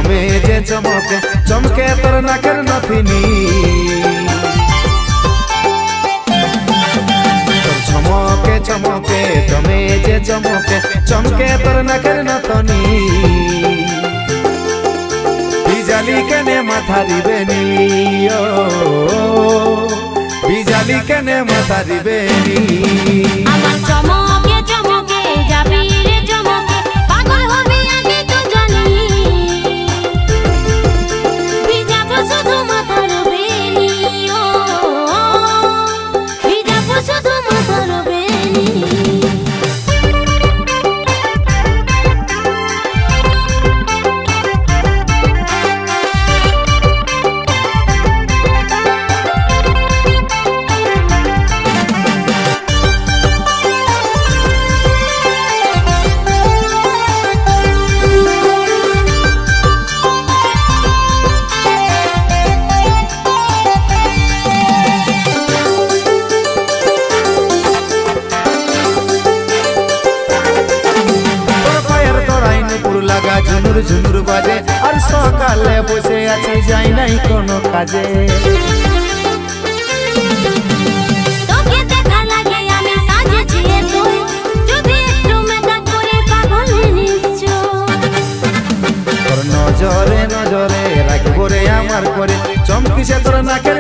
তমে যে চমকে চমকে তোর নাকের নথিনি তোর চমকে চমকে তমে যে চমকে চমকে তোর নাকের নথনি বিজালি কেনে মাথা দিবেনি বিজালি কেনে মাথা দিবেনি আমার চমকে চমকে যাবি রে চমকে পাগল হবি আমি তো জানি ভিজাবো শুধু মাথার বেনি ভিজাবো শুধু মাথার বেনি ঝুনুর ঝুনুর বাজে আর সকালে বসে আছি যাই নাই কোনো কাজে তোকে দেখা লাগে আমি সাজেছি তুই যদি একটু মেকআপ করে পাগল নিশ্চয় তোর নজরে নজরে রাখবো রে আমার করে চমকিছে তোর নাকের